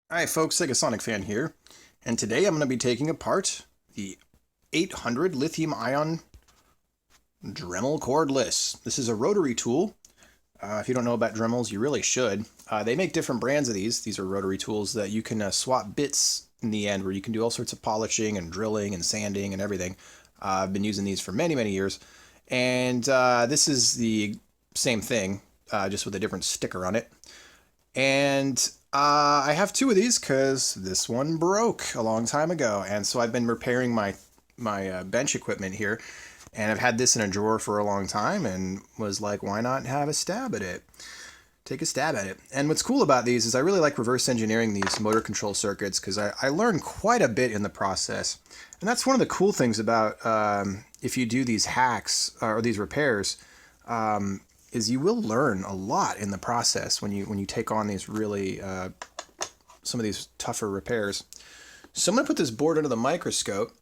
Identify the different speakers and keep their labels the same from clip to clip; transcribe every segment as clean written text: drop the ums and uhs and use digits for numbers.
Speaker 1: Hi folks, Sonic Fan here, and today I'm going to be taking apart the 800 lithium-ion Dremel cordless. This is a rotary tool. If you don't know about Dremels, you really should. They make different brands of these. These are rotary tools that you can swap bits in the end, where you can do all sorts of polishing and drilling and sanding and everything. I've been using these for many, many years, and this is the same thing, just with a different sticker on it. And I have two of these because this one broke a long time ago, and so I've been repairing my bench equipment here, and I've had this in a drawer for a long time, and was like, why not have a stab at it? Take a stab at it. And what's cool about these is I really like reverse engineering these motor control circuits because I learned quite a bit in the process, and that's one of the cool things about if you do these hacks or these repairs. Is you will learn a lot in the process when you take on these really some of these tougher repairs. So I'm gonna put this board under the microscope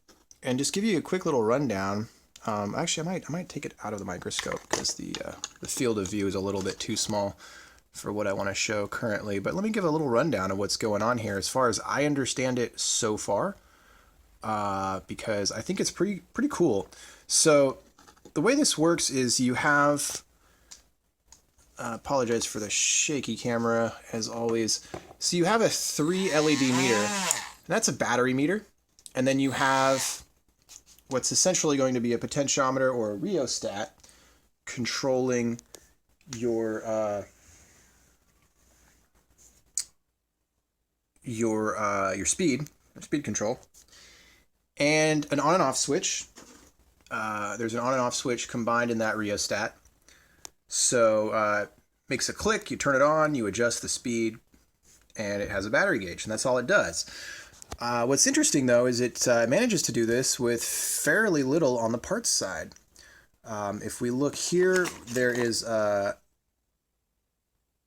Speaker 1: and just give you a quick little rundown. Actually, I might take it out of the microscope because the field of view is a little bit too small for what I want to show currently. But let me give a little rundown of what's going on here as far as I understand it so far, because I think it's pretty cool. So the way this works is you have apologize for the shaky camera as always. So you have a 3 LED meter, and that's a battery meter, and then you have what's essentially going to be a potentiometer or a rheostat controlling your speed control, and an on and off switch. There's an on and off switch combined in that rheostat. So makes a click, you turn it on, you adjust the speed, and it has a battery gauge, and that's all it does. What's interesting, though, is it manages to do this with fairly little on the parts side. If we look here, there is a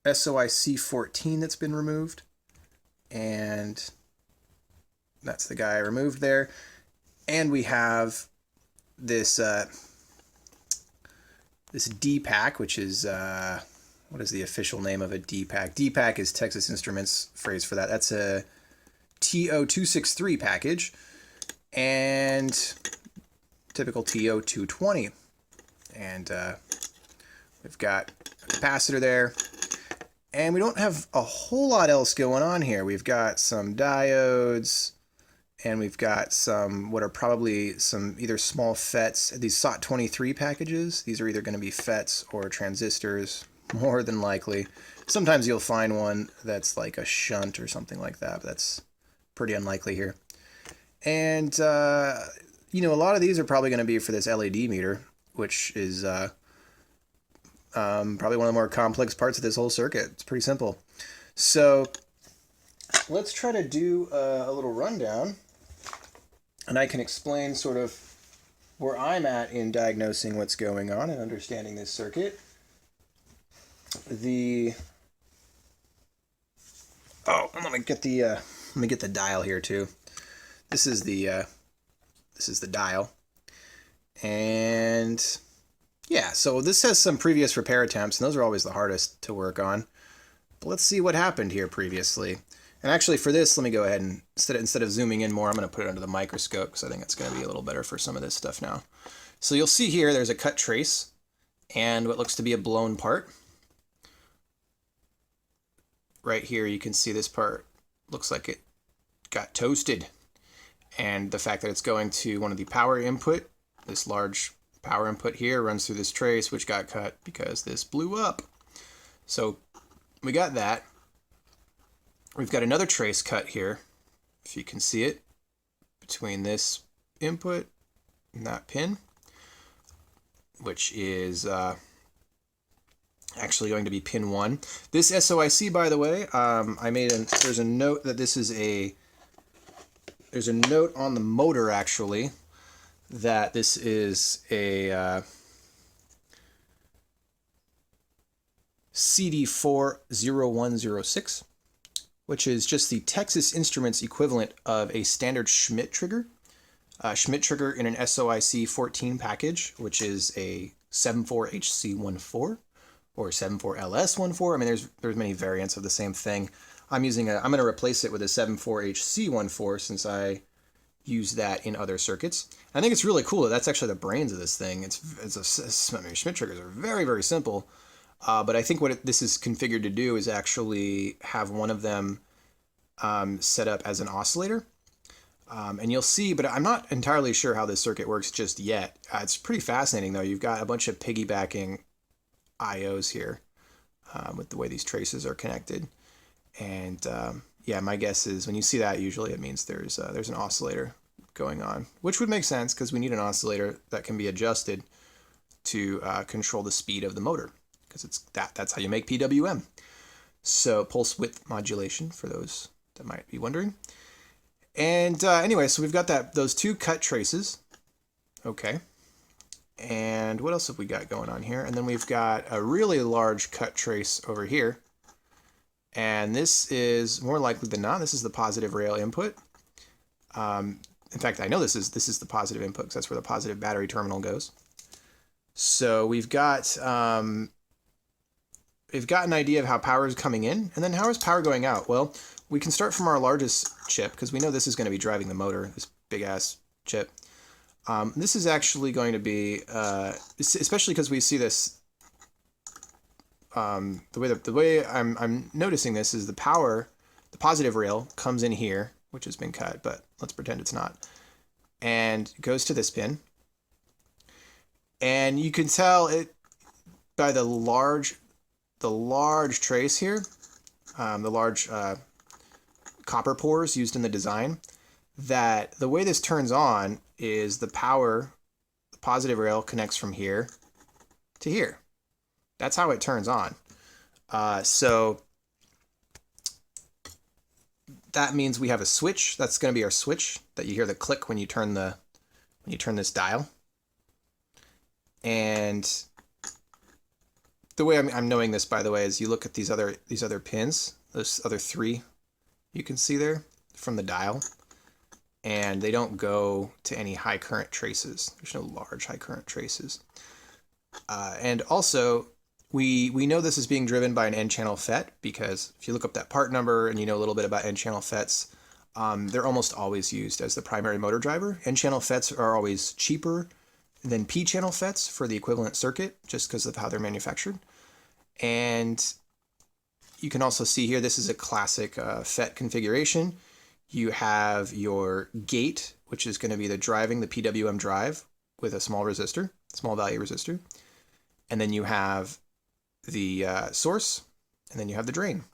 Speaker 1: SOIC 14 that's been removed, and that's the guy I removed there. And we have this this D-Pack, which is, what is the official name of a D-Pack? D-Pack is Texas Instruments phrase for that. That's a TO263 package, and typical TO220. And we've got a capacitor there, and we don't have a whole lot else going on here. We've got some diodes, and we've got some what are probably some either small FETs, these SOT23 packages. These are either going to be FETs or transistors, more than likely. Sometimes you'll find one that's like a shunt or something like that, but that's pretty unlikely here. And, you know, a lot of these are probably going to be for this LED meter, which is probably one of the more complex parts of this whole circuit. It's pretty simple. So let's try to do a little rundown, and I can explain sort of where I'm at in diagnosing what's going on and understanding this circuit. Let me get the dial here too. This is the dial, and yeah, so this has some previous repair attempts, and those are always the hardest to work on. But let's see what happened here previously. And actually for this, let me go ahead and instead of zooming in more, I'm going to put it under the microscope because I think it's going to be a little better for some of this stuff now. So you'll see here there's a cut trace and what looks to be a blown part. Right here you can see this part looks like it got toasted. And the fact that it's going to one of the power input, this large power input here runs through this trace, which got cut because this blew up. So we got that. We've got another trace cut here, if you can see it, between this input and that pin, which is actually going to be pin 1. This SOIC, by the way, there's a note that there's a note on the motor actually that this is a CD40106. Which is just the Texas Instruments equivalent of a standard Schmidt trigger. Schmidt trigger in an SOIC 14 package, which is a 74HC14 or 74LS14. I mean, there's many variants of the same thing. I'm going to replace it with a 74HC14 since I use that in other circuits. I think it's really cool that that's actually the brains of this thing. Schmidt triggers are very, very simple. But I think what this is configured to do is actually have one of them set up as an oscillator. And you'll see, but I'm not entirely sure how this circuit works just yet. It's pretty fascinating, though. You've got a bunch of piggybacking IOs here with the way these traces are connected. And yeah, my guess is when you see that, usually it means there's an oscillator going on, which would make sense because we need an oscillator that can be adjusted to control the speed of the motor, because that's how you make PWM. So pulse width modulation, for those that might be wondering. And anyway, so we've got those two cut traces. Okay. And what else have we got going on here? And then we've got a really large cut trace over here. And this is more likely than not, this is the positive rail input. In fact, I know this is the positive input because that's where the positive battery terminal goes. So we've got an idea of how power is coming in, and then how is power going out? Well, we can start from our largest chip because we know this is going to be driving the motor, this big ass chip. This is actually going to be, especially because we see this. The way I'm noticing this is the positive rail comes in here, which has been cut, but let's pretend it's not, and goes to this pin. And you can tell it by the large trace here, the large copper pores used in the design, that the way this turns on is the positive rail connects from here to here. That's how it turns on. So that means we have a switch. That's going to be our switch that you hear the click when you turn this dial. And the way I'm knowing this, by the way, is you look at these other pins, those other three you can see there from the dial, and they don't go to any high current traces. There's no large high current traces. And also, we know this is being driven by an N-channel FET because if you look up that part number and you know a little bit about N-channel FETs, they're almost always used as the primary motor driver. N-channel FETs are always cheaper than P-channel FETs for the equivalent circuit just because of how they're manufactured. And you can also see here, this is a classic FET configuration. You have your gate, which is going to be the PWM drive with a small resistor, small value resistor. And then you have the source, and then you have the drain.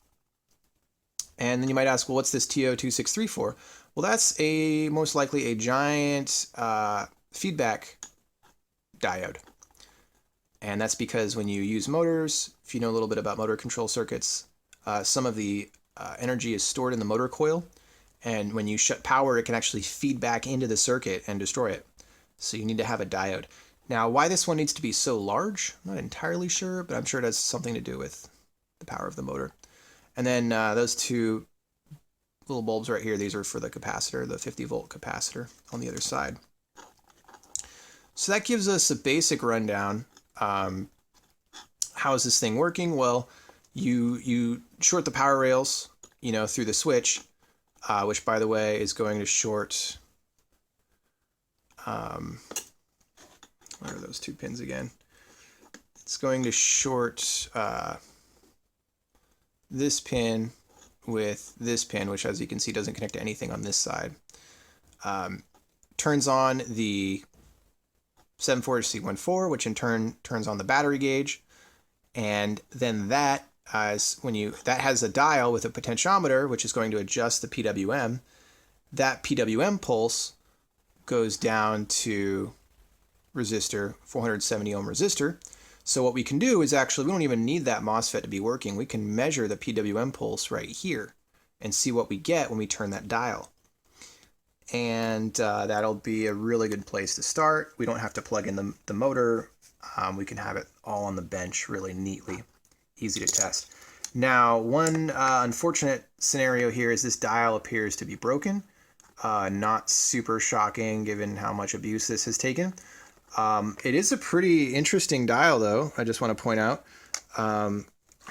Speaker 1: And then you might ask, well, what's this TO263 for? Well, that's most likely a giant feedback diode. And that's because when you use motors, if you know a little bit about motor control circuits, some of the energy is stored in the motor coil. And when you shut power, it can actually feed back into the circuit and destroy it. So you need to have a diode. Now, why this one needs to be so large, I'm not entirely sure, but I'm sure it has something to do with the power of the motor. And then those two little bulbs right here, these are for the capacitor, the 50-volt capacitor on the other side. So that gives us a basic rundown. How is this thing working? Well, you short the power rails, through the switch, which, by the way, is going to short... where are those two pins again? It's going to short this pin with this pin, which, as you can see, doesn't connect to anything on this side. Turns on the 74HC14, which in turn turns on the battery gauge, and then that has a dial with a potentiometer, which is going to adjust the PWM. That PWM pulse goes down to resistor, 470 ohm resistor. So what we can do is we don't even need that MOSFET to be working. We can measure the PWM pulse right here and see what we get when we turn that dial. And that'll be a really good place to start. We don't have to plug in the motor. We can have it all on the bench really neatly. Easy to test. Now, one unfortunate scenario here is this dial appears to be broken. Not super shocking given how much abuse this has taken. It is a pretty interesting dial, though. I just want to point out. I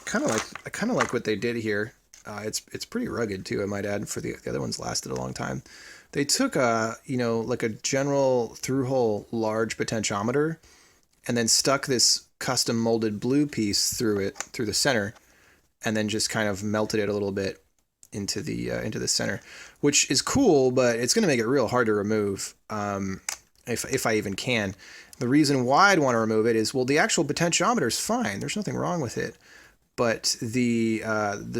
Speaker 1: kind of like what they did here. It's pretty rugged too, I might add. For the other ones lasted a long time. They took a, like a general through-hole large potentiometer and then stuck this custom molded blue piece through the center, and then just kind of melted it a little bit into the center, which is cool, but it's going to make it real hard to remove, if I even can. The reason why I'd want to remove it is, well, the actual potentiometer is fine. There's nothing wrong with it. But the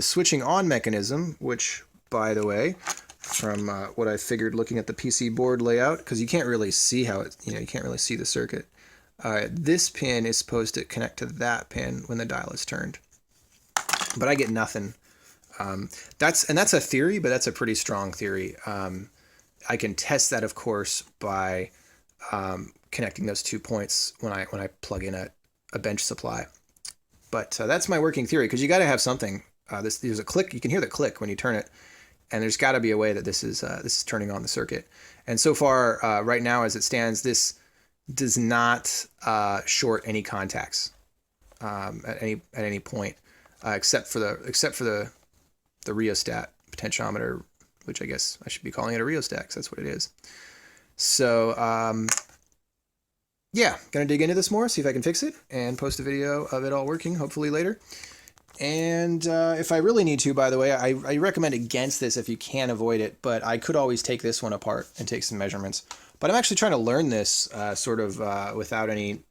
Speaker 1: switching on mechanism, which, by the way, from what I figured looking at the PC board layout, because you can't really see how it, you can't really see the circuit. This pin is supposed to connect to that pin when the dial is turned. But I get nothing. That's a theory, but that's a pretty strong theory. I can test that, of course, by connecting those 2 points when I plug in a bench supply. But that's my working theory, because you got to have something. There's a click. You can hear the click when you turn it, and there's got to be a way that this is turning on the circuit. And so far, right now, as it stands, this does not short any contacts at any point, except for the rheostat potentiometer, which I guess I should be calling it a rheostat, because that's what it is. So yeah, gonna dig into this more, see if I can fix it, and post a video of it all working, hopefully later. And if I really need to, by the way, I recommend against this if you can avoid it, but I could always take this one apart and take some measurements. But I'm actually trying to learn this without doing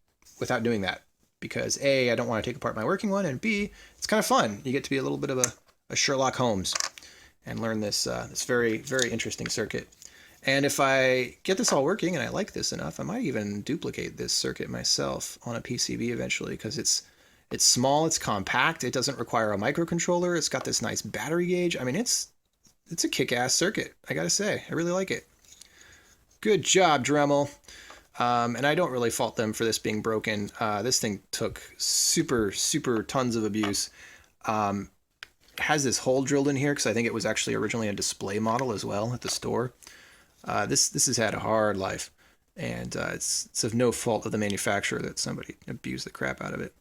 Speaker 1: that, because A, I don't want to take apart my working one, and B, it's kind of fun. You get to be a little bit of a Sherlock Holmes and learn this very, very interesting circuit. And if I get this all working and I like this enough, I might even duplicate this circuit myself on a PCB eventually, because it's small, it's compact, it doesn't require a microcontroller, it's got this nice battery gauge. I mean, it's a kick-ass circuit, I gotta say. I really like it. Good job, Dremel. And I don't really fault them for this being broken. This thing took super, super tons of abuse. Has this hole drilled in here because I think it was actually originally a display model as well at the store. This has had a hard life, and it's of no fault of the manufacturer that somebody abused the crap out of it.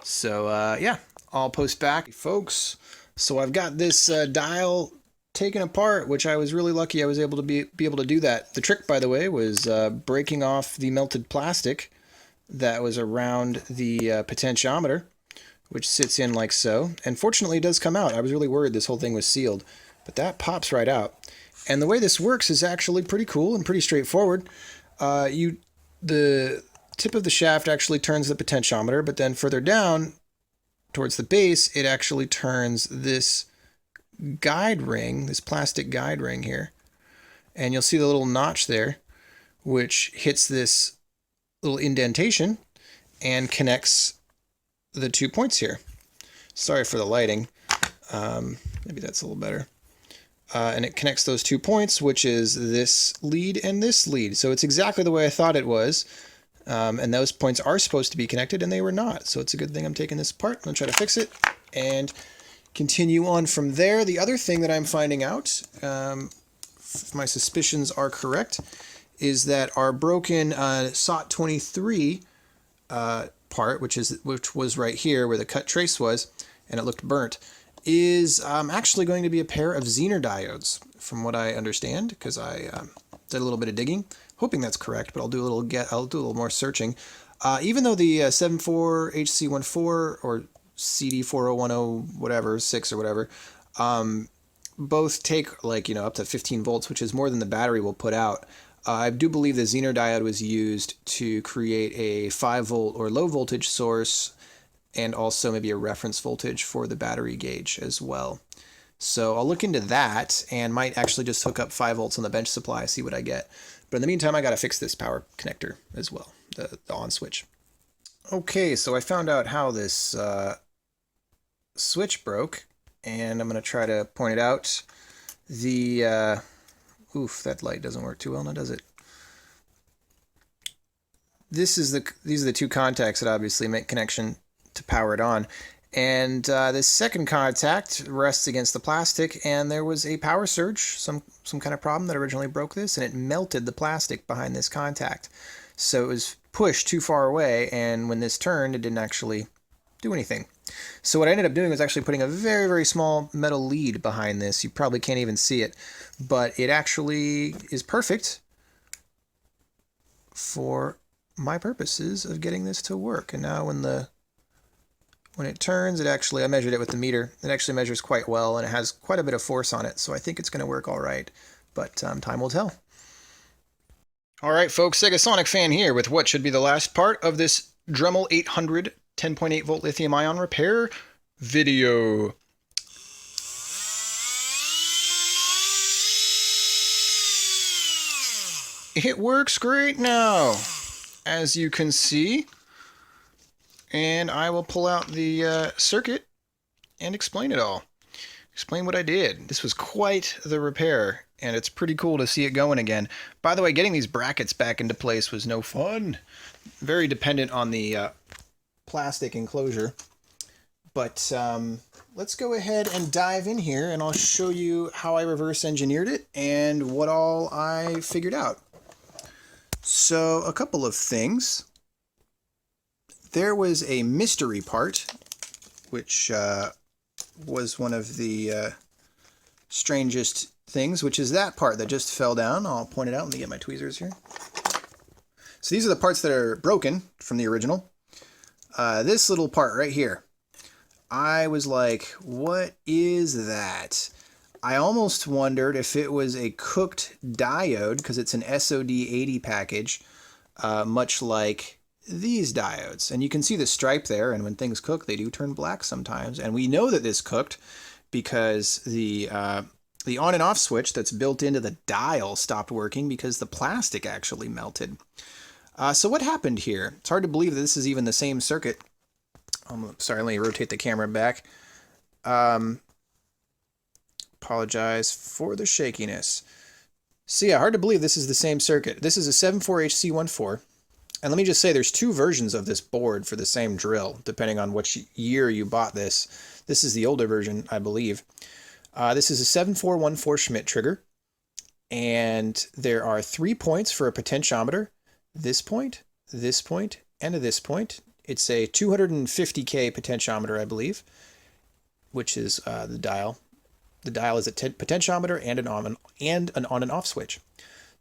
Speaker 1: So yeah, I'll post back, folks. So I've got this dial taken apart, which I was really lucky I was able to be able to do that. The trick, by the way, was breaking off the melted plastic that was around the potentiometer, which sits in like so. And fortunately, it does come out. I was really worried this whole thing was sealed, but that pops right out. And the way this works is actually pretty cool and pretty straightforward. The tip of the shaft actually turns the potentiometer, but then further down towards the base, it actually turns this guide ring, this plastic guide ring here. And you'll see the little notch there, which hits this little indentation and connects the 2 points here. Sorry for the lighting. Maybe that's a little better. And it connects those 2 points, which is this lead and this lead. So it's exactly the way I thought it was. And those points are supposed to be connected, and they were not. So it's a good thing I'm taking this apart. I'm going to try to fix it and continue on from there. The other thing that I'm finding out, if my suspicions are correct, is that our broken SOT23 part, which was right here where the cut trace was, and it looked burnt, is actually going to be a pair of Zener diodes, from what I understand, because I did a little bit of digging, hoping that's correct, but I'll do a little more searching. Even though the 74HC14 or CD4010 whatever 6 or whatever, both take up to 15 volts, which is more than the battery will put out. I do believe the Zener diode was used to create a 5-volt or low voltage source, and also maybe a reference voltage for the battery gauge as well. So I'll look into that and might actually just hook up 5 volts on the bench supply, see what I get. But in the meantime, I got to fix this power connector as well, the on switch. Okay, so I found out how this switch broke, and I'm going to try to point it out. The oof, that light doesn't work too well now, does it? These are the two contacts that obviously make connection to power it on. And this second contact rests against the plastic, and there was a power surge, some kind of problem that originally broke this, and it melted the plastic behind this contact. So it was pushed too far away, and when this turned, it didn't actually do anything. So what I ended up doing was actually putting a very, very small metal lead behind this. You probably can't even see it, but it actually is perfect for my purposes of getting this to work. And now when it turns, it actually, I measured it with the meter, it actually measures quite well, and it has quite a bit of force on it, so I think it's going to work all right, but time will tell. All right, folks, Sega Sonic Fan here with what should be the last part of this Dremel 800 10.8 volt lithium-ion repair video. It works great now, as you can see. And I will pull out the circuit and explain it all. Explain what I did. This was quite the repair, and it's pretty cool to see it going again. By the way, getting these brackets back into place was no fun. Very dependent on the plastic enclosure. But let's go ahead and dive in here, and I'll show you how I reverse engineered it and what all I figured out. So, a couple of things. There was a mystery part, which was one of the strangest things, which is that part that just fell down. I'll point it out. Let me get my tweezers here. So these are the parts that are broken from the original. This little part right here. I was like, what is that? I almost wondered if it was a cooked diode, because it's an SOD80 package, much like these diodes. And you can see the stripe there, and when things cook, they do turn black sometimes. And we know that this cooked because the on and off switch that's built into the dial stopped working because the plastic actually melted. So what happened here? It's hard to believe that this is even the same circuit. Sorry, let me rotate the camera back. Apologize for the shakiness. So yeah, hard to believe this is the same circuit. This is a 74HC14. And let me just say, there's two versions of this board for the same drill, depending on which year you bought this. This is the older version, I believe. This is a 7414 Schmidt trigger. And there are 3 points for a potentiometer. This point, and this point. It's a 250K potentiometer, I believe, which is the dial. The dial is a potentiometer and an on and off switch.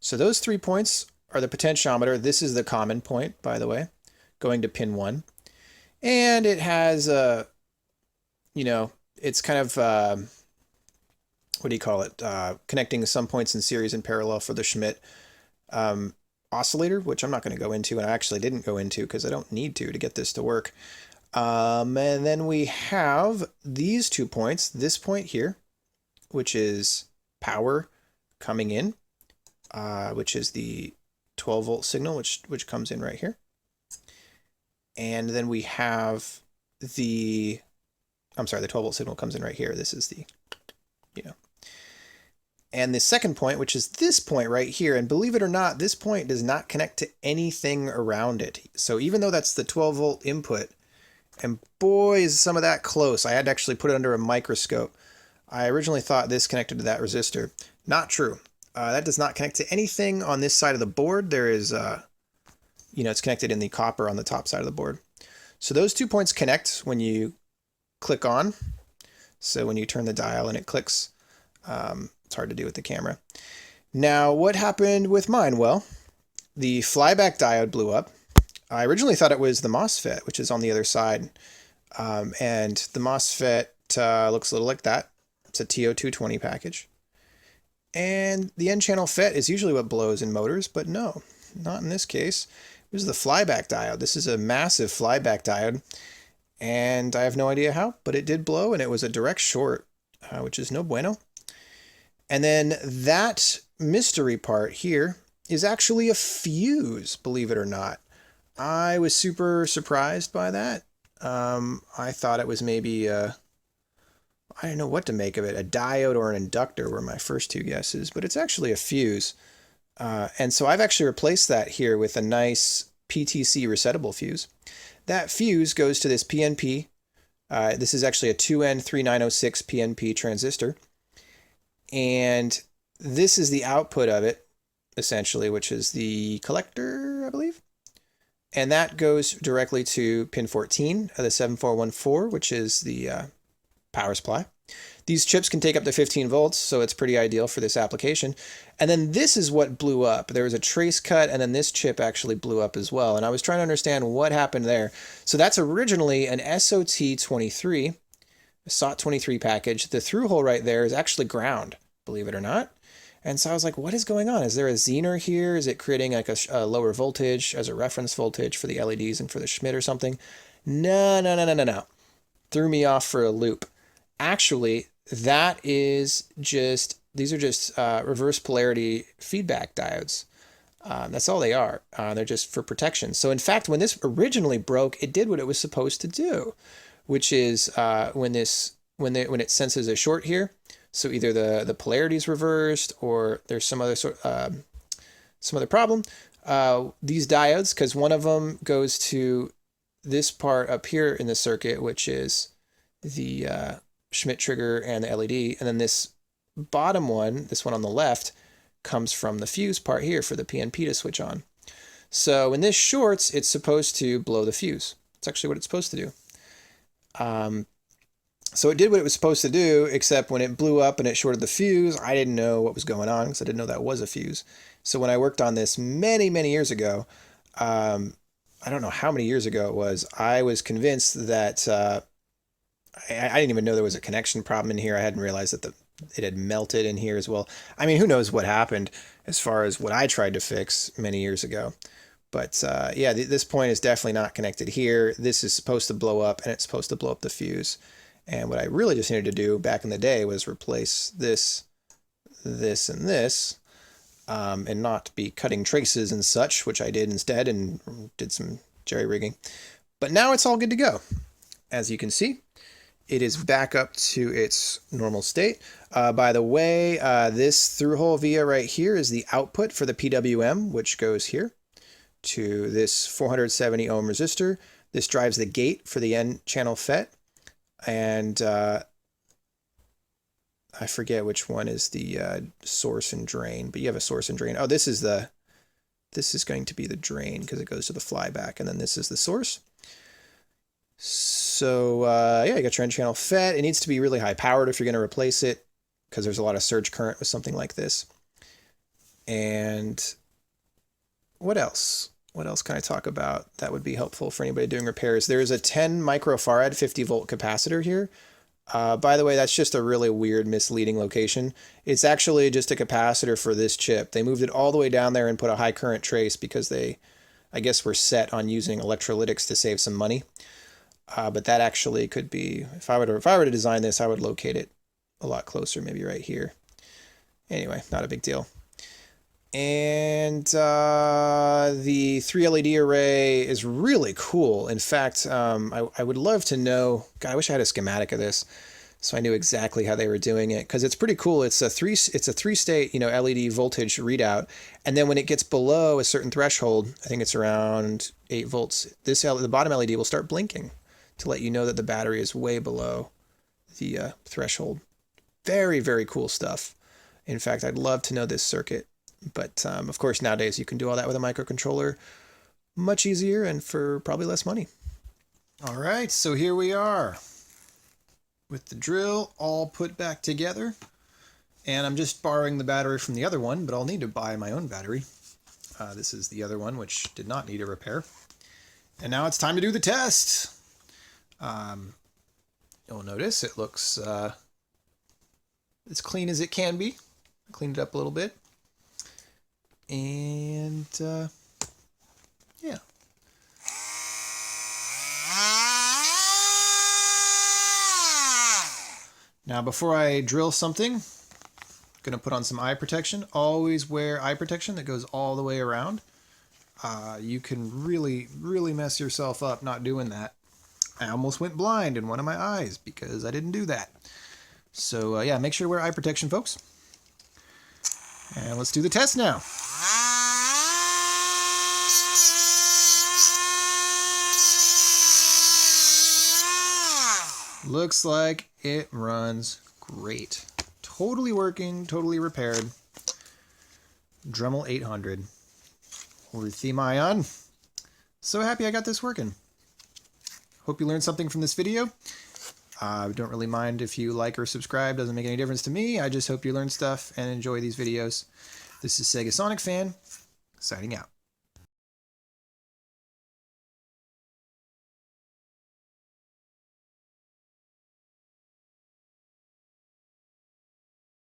Speaker 1: So those 3 points are the potentiometer. This is the common point, by the way, going to pin 1. And it has it's kind of, what do you call it? Connecting some points in series and parallel for the Schmidt oscillator, which I'm not going to go into, and I actually didn't go into because I don't need to get this to work. And then we have these 2 points, this point here, which is power coming in, which is the 12 volt signal, which comes in right here. And then we have the 12 volt signal comes in right here. This is the, And the second point, which is this point right here, and believe it or not, this point does not connect to anything around it. So even though that's the 12 volt input, and boy, is some of that close. I had to actually put it under a microscope. I originally thought this connected to that resistor. Not true. That does not connect to anything on this side of the board. There is, it's connected in the copper on the top side of the board. So those 2 points connect when you click on. So when you turn the dial and it clicks, it's hard to do with the camera. Now, what happened with mine? Well, the flyback diode blew up. I originally thought it was the MOSFET, which is on the other side. And the MOSFET looks a little like that. It's a TO220 package. And the N-channel FET is usually what blows in motors, but no, not in this case. It was the flyback diode. This is a massive flyback diode, and I have no idea how, but it did blow, and it was a direct short, which is no bueno. And then that mystery part here is actually a fuse, believe it or not. I was super surprised by that. I thought it was maybe I don't know what to make of it. A diode or an inductor were my first two guesses, but it's actually a fuse. And so I've actually replaced that here with a nice PTC resettable fuse. That fuse goes to this PNP. This is actually a 2N3906 PNP transistor. And this is the output of it, essentially, which is the collector, I believe. And that goes directly to pin 14 of the 7414, which is the power supply. These chips can take up to 15 volts, so it's pretty ideal for this application. And then this is what blew up. There was a trace cut, and then this chip actually blew up as well. And I was trying to understand what happened there. So that's originally an SOT23, a SOT23 package. The through hole right there is actually ground, believe it or not. And so I was like, what is going on? Is there a Zener here? Is it creating like a lower voltage as a reference voltage for the LEDs and for the Schmidt or something? No. Threw me off for a loop. Actually, that is just, these are just reverse polarity feedback diodes. That's all they are. They're just for protection. So in fact, when this originally broke, it did what it was supposed to do, which is when it senses a short here, so either the polarity is reversed or there's some other some other problem. These diodes, because one of them goes to this part up here in the circuit, which is the Schmidt trigger and the LED, and then this bottom one, this one on the left, comes from the fuse part here for the PNP to switch on. So when this shorts, it's supposed to blow the fuse. It's actually what it's supposed to do. So it did what it was supposed to do, except when it blew up and it shorted the fuse, I didn't know what was going on because I didn't know that was a fuse. So when I worked on this many years ago, I don't know how many years ago it was, I was convinced that I didn't even know there was a connection problem in here. I hadn't realized that it had melted in here as well. I mean, who knows what happened as far as what I tried to fix many years ago. But yeah, this point is definitely not connected here. This is supposed to blow up, and it's supposed to blow up the fuse. And what I really just needed to do back in the day was replace this, and this, and not be cutting traces and such, which I did instead and did some jerry-rigging. But now it's all good to go. As you can see, it is back up to its normal state. By the way, this through-hole via right here is the output for the PWM, which goes here to this 470 ohm resistor. This drives the gate for the N-channel FET. And I forget which one is the source and drain, but you have a source and drain. Oh, this is going to be the drain because it goes to the flyback, and then this is the source. So yeah, you got your N-channel FET. It needs to be really high powered if you're going to replace it, because there's a lot of surge current with something like this. And what else? What else can I talk about that would be helpful for anybody doing repairs? There's a 10 microfarad 50 volt capacitor here. By the way, that's just a really weird, misleading location. It's actually just a capacitor for this chip. They moved it all the way down there and put a high current trace because they, I guess, were set on using electrolytics to save some money. But that actually could be, if I were to design this, I would locate it a lot closer, maybe right here. Anyway, not a big deal. And the 3 LED array is really cool. In fact, I would love to know, God, I wish I had a schematic of this so I knew exactly how they were doing it, because it's pretty cool. It's a three-state, LED voltage readout, and then when it gets below a certain threshold, I think it's around 8 volts, the bottom LED will start blinking to let you know that the battery is way below the threshold. Very, very cool stuff. In fact, I'd love to know this circuit. But of course, nowadays you can do all that with a microcontroller much easier and for probably less money. All right, so here we are with the drill all put back together. And I'm just borrowing the battery from the other one, but I'll need to buy my own battery. This is the other one, which did not need a repair. And now it's time to do the test. You'll notice it looks as clean as it can be. I cleaned it up a little bit. And yeah. Now before I drill something, I'm going to put on some eye protection. Always wear eye protection that goes all the way around. You can really mess yourself up not doing that. I almost went blind in one of my eyes because I didn't do that. So yeah, make sure to wear eye protection, folks. And let's do the test now. Looks like it runs great. Totally working, totally repaired. Dremel 800. Lithium-Ion. So happy I got this working. Hope you learned something from this video. I don't really mind if you like or subscribe, doesn't make any difference to me. I just hope you learn stuff and enjoy these videos. This is Sega Sonic Fan, signing out.